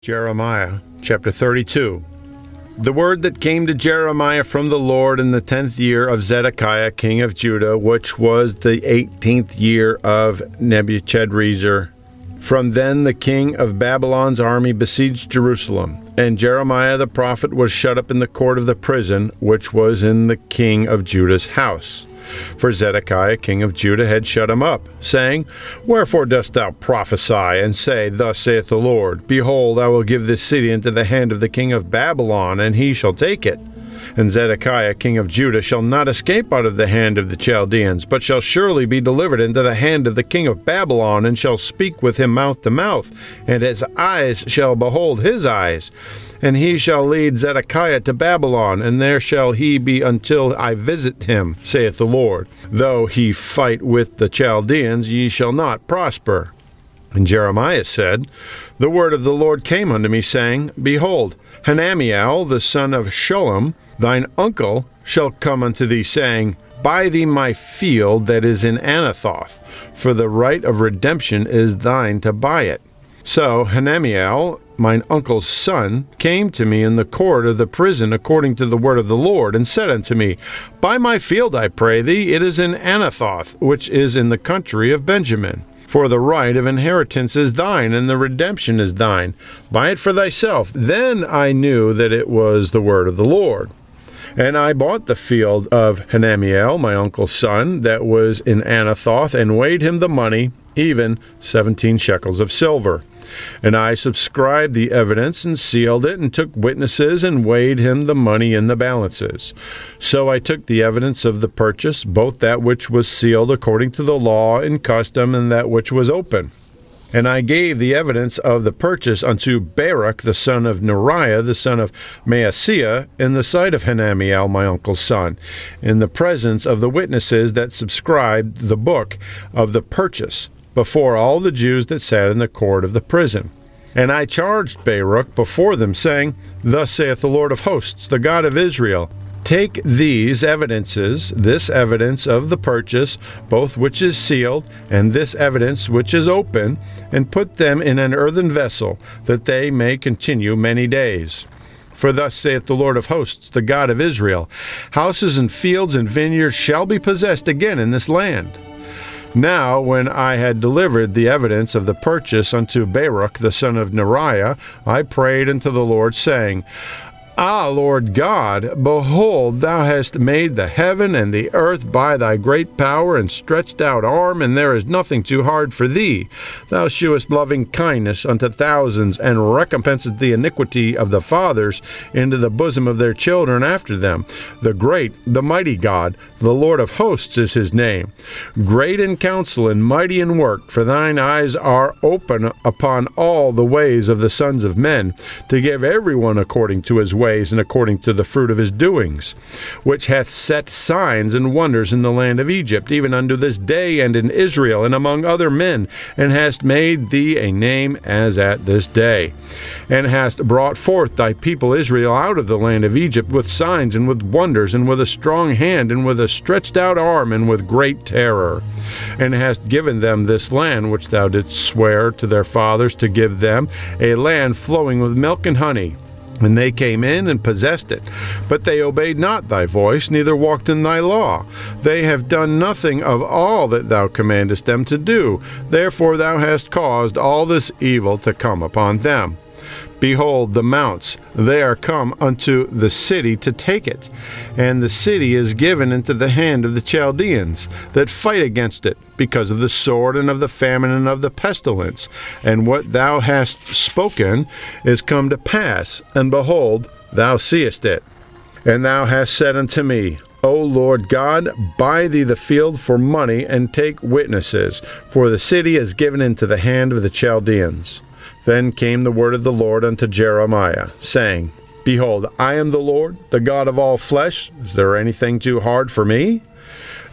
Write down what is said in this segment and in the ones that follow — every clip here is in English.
Jeremiah chapter 32. The word that came to Jeremiah from the Lord in the 10th year of Zedekiah king of Judah, which was the 18th year of Nebuchadrezzar. From then the king of Babylon's army besieged Jerusalem, and Jeremiah the prophet was shut up in the court of the prison, which was in the king of Judah's house. For Zedekiah king of Judah had shut him up, saying, Wherefore dost thou prophesy, and say, Thus saith the Lord, Behold, I will give this city into the hand of the king of Babylon, and he shall take it. And Zedekiah king of Judah shall not escape out of the hand of the Chaldeans, but shall surely be delivered into the hand of the king of Babylon, and shall speak with him mouth to mouth, and his eyes shall behold his eyes. And he shall lead Zedekiah to Babylon, and there shall he be until I visit him, saith the Lord. Though he fight with the Chaldeans, ye shall not prosper. And Jeremiah said, The word of the Lord came unto me, saying, Behold, Hanamiel, the son of Shallum, thine uncle, shall come unto thee, saying, Buy thee my field that is in Anathoth, for the right of redemption is thine to buy it. So Hanamiel, mine uncle's son, came to me in the court of the prison according to the word of the Lord, and said unto me, Buy my field, I pray thee, it is in Anathoth, which is in the country of Benjamin. For the right of inheritance is thine, and the redemption is thine. Buy it for thyself. Then I knew that it was the word of the Lord. And I bought the field of Hanamiel, my uncle's son, that was in Anathoth, and weighed him the money, even 17 shekels of silver. And I subscribed the evidence, and sealed it, and took witnesses, and weighed him the money in the balances. So I took the evidence of the purchase, both that which was sealed according to the law and custom, and that which was open. And I gave the evidence of the purchase unto Baruch the son of Neriah, the son of Maaseiah, in the sight of Hanamiel, my uncle's son, in the presence of the witnesses that subscribed the book of the purchase, before all the Jews that sat in the court of the prison. And I charged Baruch before them, saying, Thus saith the Lord of hosts, the God of Israel, Take these evidences, this evidence of the purchase, both which is sealed, and this evidence which is open, and put them in an earthen vessel, that they may continue many days. For thus saith the Lord of hosts, the God of Israel, Houses and fields and vineyards shall be possessed again in this land. Now, when I had delivered the evidence of the purchase unto Baruch the son of Neriah, I prayed unto the Lord, saying, Ah, Lord God, behold, thou hast made the heaven and the earth by thy great power and stretched out arm, and there is nothing too hard for thee. Thou shewest loving kindness unto thousands, and recompensest the iniquity of the fathers into the bosom of their children after them. The great, the mighty God, the Lord of hosts is his name. Great in counsel and mighty in work, for thine eyes are open upon all the ways of the sons of men, to give every one according to his ways and according to the fruit of his doings, which hath set signs and wonders in the land of Egypt, even unto this day, and in Israel, and among other men, and hast made thee a name as at this day, and hast brought forth thy people Israel out of the land of Egypt with signs and with wonders, and with a strong hand, and with a stretched out arm, and with great terror, and hast given them this land which thou didst swear to their fathers to give them, a land flowing with milk and honey. And they came in and possessed it. But they obeyed not thy voice, neither walked in thy law. They have done nothing of all that thou commandest them to do. Therefore thou hast caused all this evil to come upon them. Behold, the mounts, they are come unto the city to take it. And the city is given into the hand of the Chaldeans, that fight against it, because of the sword and of the famine and of the pestilence. And what thou hast spoken is come to pass, and behold, thou seest it. And thou hast said unto me, O Lord God, buy thee the field for money, and take witnesses, for the city is given into the hand of the Chaldeans. Then came the word of the Lord unto Jeremiah, saying, Behold, I am the Lord, the God of all flesh. Is there anything too hard for me?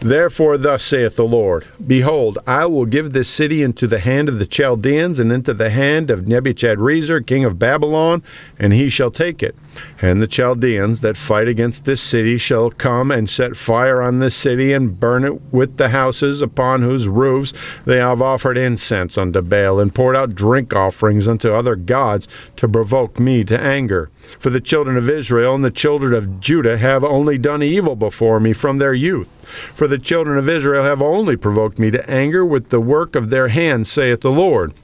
Therefore thus saith the Lord, Behold, I will give this city into the hand of the Chaldeans, and into the hand of Nebuchadrezzar, king of Babylon, and he shall take it. And the Chaldeans that fight against this city shall come and set fire on this city, and burn it with the houses upon whose roofs they have offered incense unto Baal, and poured out drink offerings unto other gods, to provoke me to anger. For the children of Israel and the children of Judah have only done evil before me from their youth. For the children of Israel have only provoked me to anger with the work of their hands, saith the Lord.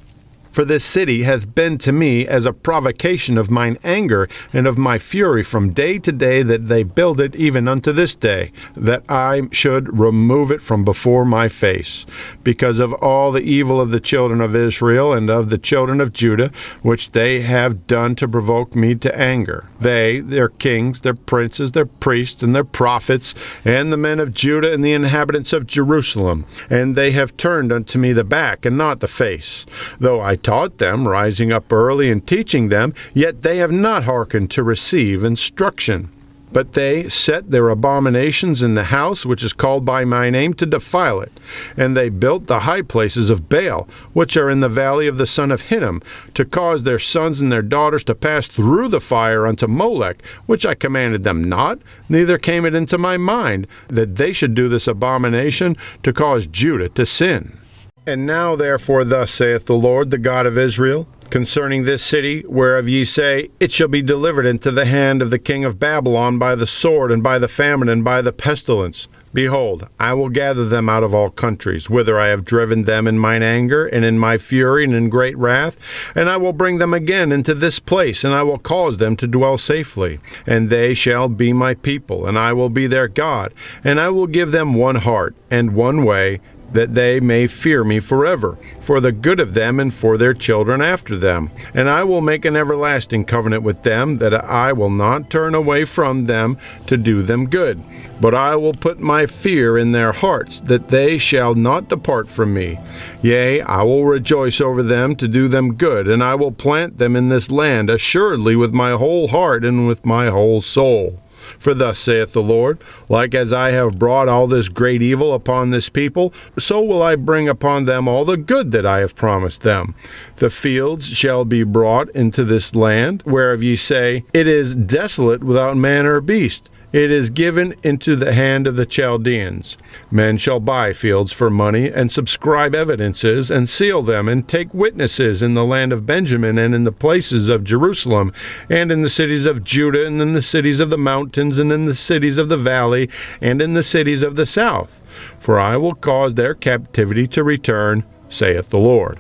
For this city hath been to me as a provocation of mine anger and of my fury from day to day that they build it, even unto this day, that I should remove it from before my face, because of all the evil of the children of Israel and of the children of Judah, which they have done to provoke me to anger. They, their kings, their princes, their priests, and their prophets, and the men of Judah and the inhabitants of Jerusalem, and they have turned unto me the back and not the face. Though I taught them, rising up early and teaching them, yet they have not hearkened to receive instruction. But they set their abominations in the house which is called by my name to defile it. And they built the high places of Baal, which are in the valley of the son of Hinnom, to cause their sons and their daughters to pass through the fire unto Molech, which I commanded them not, neither came it into my mind, that they should do this abomination, to cause Judah to sin. And now therefore thus saith the Lord, the God of Israel, concerning this city, whereof ye say, It shall be delivered into the hand of the king of Babylon by the sword, and by the famine, and by the pestilence. Behold, I will gather them out of all countries, whither I have driven them in mine anger, and in my fury, and in great wrath, and I will bring them again into this place, and I will cause them to dwell safely. And they shall be my people, and I will be their God, and I will give them one heart, and one way, that they may fear me forever, for the good of them and for their children after them. And I will make an everlasting covenant with them, that I will not turn away from them to do them good. But I will put my fear in their hearts, that they shall not depart from me. Yea, I will rejoice over them to do them good, and I will plant them in this land assuredly with my whole heart and with my whole soul. For thus saith the Lord, like as I have brought all this great evil upon this people, so will I bring upon them all the good that I have promised them. The fields shall be brought into this land, whereof ye say, It is desolate without man or beast. It is given into the hand of the Chaldeans. Men shall buy fields for money, and subscribe evidences, and seal them, and take witnesses in the land of Benjamin, and in the places of Jerusalem, and in the cities of Judah, and in the cities of the mountains, and in the cities of the valley, and in the cities of the south. For I will cause their captivity to return, saith the Lord.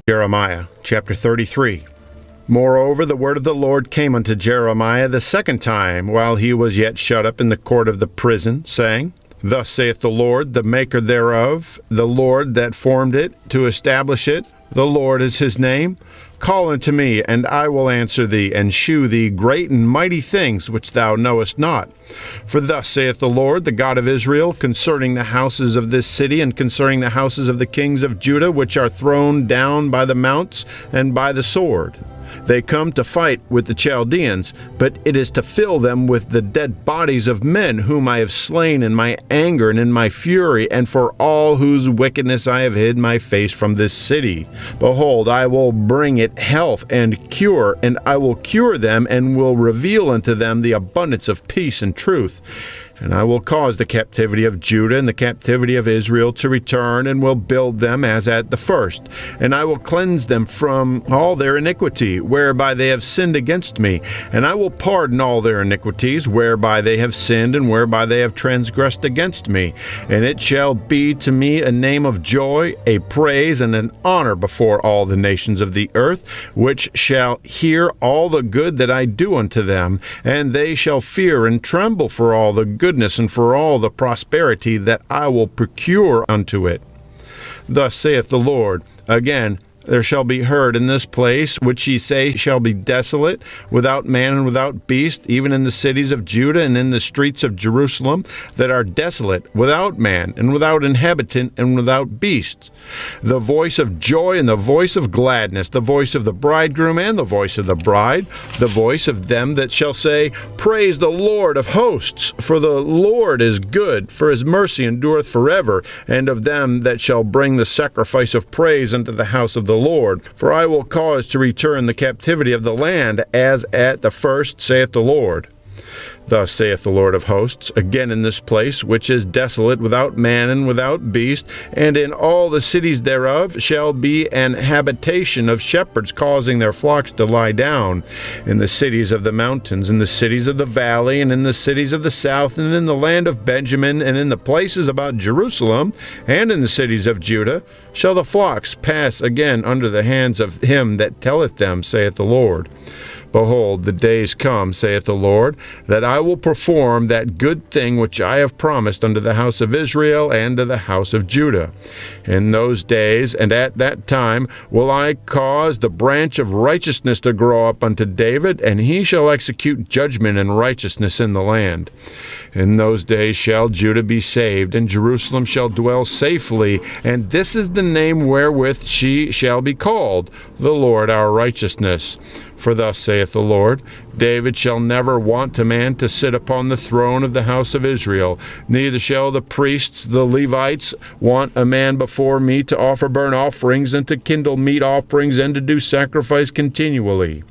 Jeremiah chapter 33. Moreover, the word of the Lord came unto Jeremiah the second time, while he was yet shut up in the court of the prison, saying, Thus saith the Lord, the maker thereof, the Lord that formed it, to establish it, the Lord is his name. Call unto me, and I will answer thee, and shew thee great and mighty things which thou knowest not. For thus saith the Lord, the God of Israel, concerning the houses of this city, and concerning the houses of the kings of Judah, which are thrown down by the mounts and by the sword. They come to fight with the Chaldeans, but it is to fill them with the dead bodies of men whom I have slain in my anger and in my fury, and for all whose wickedness I have hid my face from this city. Behold, I will bring it health and cure, and I will cure them, and will reveal unto them the abundance of peace and truth. And I will cause the captivity of Judah and the captivity of Israel to return, and will build them as at the first. And I will cleanse them from all their iniquity, whereby they have sinned against me. And I will pardon all their iniquities, whereby they have sinned, and whereby they have transgressed against me. And it shall be to me a name of joy, a praise, and an honor before all the nations of the earth, which shall hear all the good that I do unto them. And they shall fear and tremble for all the goodness and for all the prosperity that I will procure unto it. Thus saith the Lord, Again, there shall be heard in this place, which ye say shall be desolate, without man and without beast, even in the cities of Judah and in the streets of Jerusalem, that are desolate, without man and without inhabitant and without beasts. The voice of joy and the voice of gladness, the voice of the bridegroom and the voice of the bride, the voice of them that shall say, Praise the Lord of hosts, for the Lord is good, for his mercy endureth forever, and of them that shall bring the sacrifice of praise unto the house of the Lord. For I will cause to return the captivity of the land as at the first, saith the Lord. Thus saith the Lord of hosts, again in this place, which is desolate, without man and without beast, and in all the cities thereof shall be an habitation of shepherds, causing their flocks to lie down, in the cities of the mountains, in the cities of the valley, and in the cities of the south, and in the land of Benjamin, and in the places about Jerusalem, and in the cities of Judah, shall the flocks pass again under the hands of him that telleth them, saith the Lord. Behold, the days come, saith the Lord, that I will perform that good thing which I have promised unto the house of Israel and to the house of Judah. In those days and at that time will I cause the branch of righteousness to grow up unto David, and he shall execute judgment and righteousness in the land. In those days shall Judah be saved, and Jerusalem shall dwell safely, and this is the name wherewith she shall be called, the Lord our righteousness. For thus saith the Lord, David shall never want a man to sit upon the throne of the house of Israel, neither shall the priests, the Levites, want a man before me to offer burnt offerings, and to kindle meat offerings, and to do sacrifice continually.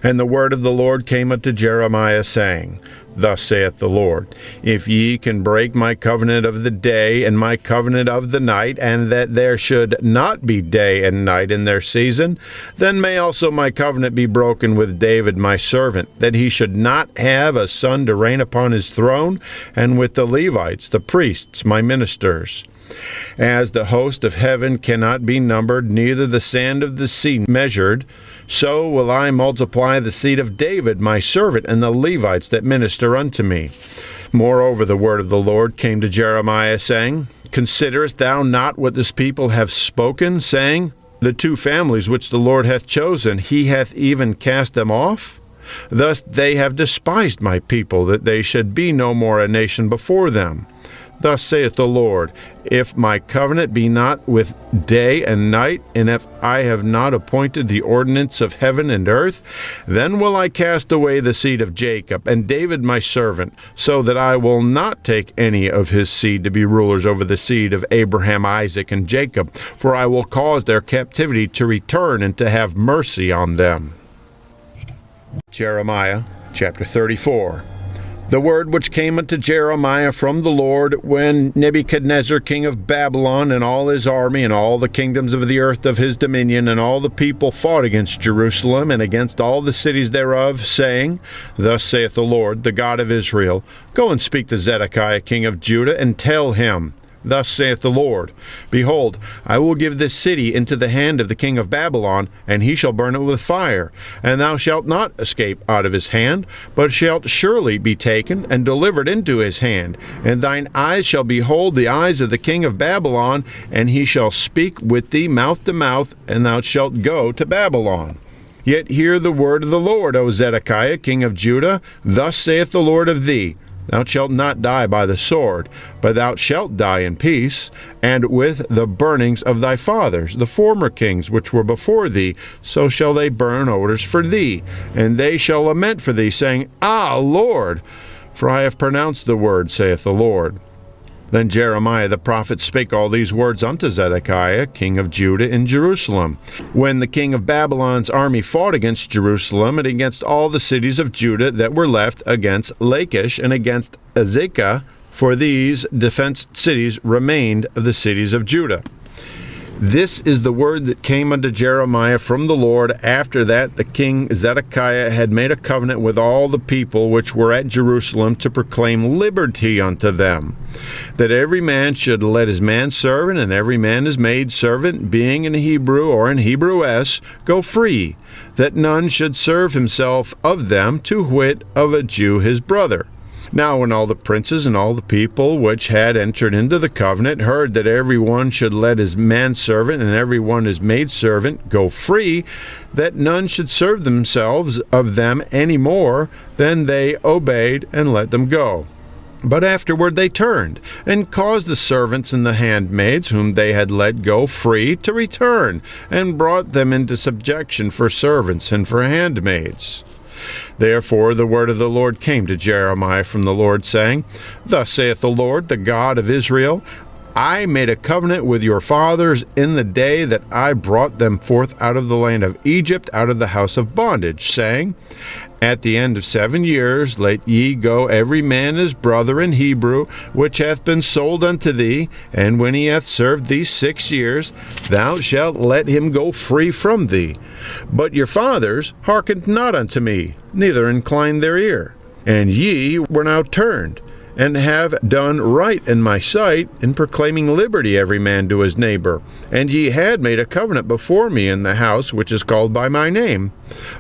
And the word of the Lord came unto Jeremiah, saying, Thus saith the Lord, If ye can break my covenant of the day and my covenant of the night, and that there should not be day and night in their season, then may also my covenant be broken with David my servant, that he should not have a son to reign upon his throne, and with the Levites, the priests, my ministers. As the host of heaven cannot be numbered, neither the sand of the sea measured, so will I multiply the seed of David my servant, and the Levites that minister unto me. Moreover, the word of the Lord came to Jeremiah, saying, Considerest thou not what this people have spoken, saying, The two families which the Lord hath chosen, he hath even cast them off? Thus they have despised my people, that they should be no more a nation before them. Thus saith the Lord, If my covenant be not with day and night, and if I have not appointed the ordinance of heaven and earth, then will I cast away the seed of Jacob, and David my servant, so that I will not take any of his seed to be rulers over the seed of Abraham, Isaac, and Jacob, for I will cause their captivity to return, and to have mercy on them. Jeremiah chapter 34. The word which came unto Jeremiah from the Lord, when Nebuchadnezzar king of Babylon and all his army and all the kingdoms of the earth of his dominion and all the people fought against Jerusalem and against all the cities thereof, saying, Thus saith the Lord, the God of Israel, Go and speak to Zedekiah king of Judah, and tell him, Thus saith the Lord, Behold, I will give this city into the hand of the king of Babylon, and he shall burn it with fire. And thou shalt not escape out of his hand, but shalt surely be taken and delivered into his hand. And thine eyes shall behold the eyes of the king of Babylon, and he shall speak with thee mouth to mouth, and thou shalt go to Babylon. Yet hear the word of the Lord, O Zedekiah king of Judah. Thus saith the Lord of thee, Thou shalt not die by the sword, but thou shalt die in peace, and with the burnings of thy fathers, the former kings which were before thee, so shall they burn odors for thee, and they shall lament for thee, saying, Ah, Lord! For I have pronounced the word, saith the Lord. Then Jeremiah the prophet spake all these words unto Zedekiah, king of Judah, in Jerusalem, when the king of Babylon's army fought against Jerusalem, and against all the cities of Judah that were left, against Lachish, and against Azekah, for these defenced cities remained of the cities of Judah. This is the word that came unto Jeremiah from the Lord after that the king Zedekiah had made a covenant with all the people which were at Jerusalem to proclaim liberty unto them, that every man should let his manservant and every man his maidservant, being an Hebrew or an Hebrewess, go free, that none should serve himself of them, to wit, of a Jew his brother. Now when all the princes and all the people which had entered into the covenant heard that every one should let his manservant and every one his maidservant go free, that none should serve themselves of them any more, then they obeyed and let them go. But afterward they turned, and caused the servants and the handmaids whom they had let go free to return, and brought them into subjection for servants and for handmaids. Therefore the word of the Lord came to Jeremiah from the Lord, saying, Thus saith the Lord, the God of Israel, I made a covenant with your fathers in the day that I brought them forth out of the land of Egypt, out of the house of bondage, saying, At the end of 7 years let ye go every man his brother in Hebrew, which hath been sold unto thee, and when he hath served thee 6 years, thou shalt let him go free from thee. But your fathers hearkened not unto me, neither inclined their ear. And ye were now turned, and have done right in my sight, in proclaiming liberty every man to his neighbor. And ye had made a covenant before me in the house which is called by my name.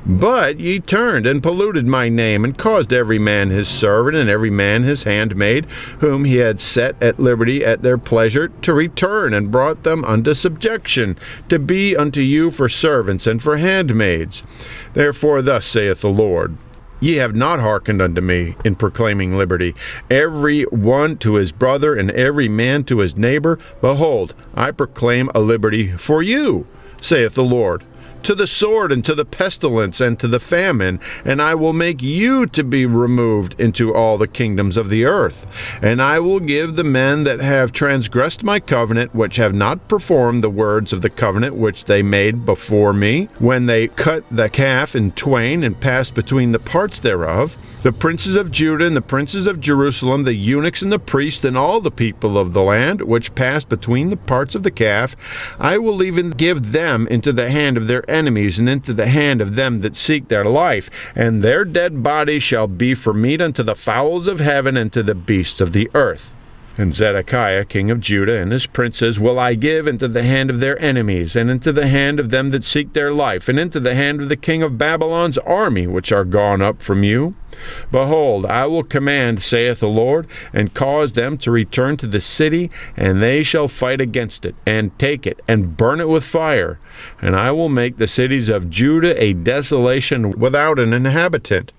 But ye turned and polluted my name, and caused every man his servant and every man his handmaid, whom he had set at liberty at their pleasure, to return, and brought them unto subjection, to be unto you for servants and for handmaids. Therefore thus saith the Lord, Ye have not hearkened unto me in proclaiming liberty, every one to his brother, and every man to his neighbor. Behold, I proclaim a liberty for you, saith the Lord, to the sword and to the pestilence and to the famine, and I will make you to be removed into all the kingdoms of the earth. And I will give the men that have transgressed my covenant, which have not performed the words of the covenant which they made before me, when they cut the calf in twain and passed between the parts thereof, the princes of Judah and the princes of Jerusalem, the eunuchs and the priests, and all the people of the land, which passed between the parts of the calf, I will even give them into the hand of their enemies, and into the hand of them that seek their life, and their dead bodies shall be for meat unto the fowls of heaven and to the beasts of the earth. And Zedekiah king of Judah and his princes will I give into the hand of their enemies, and into the hand of them that seek their life, and into the hand of the king of Babylon's army, which are gone up from you. Behold, I will command, saith the Lord, and cause them to return to the city, and they shall fight against it, and take it, and burn it with fire. And I will make the cities of Judah a desolation without an inhabitant.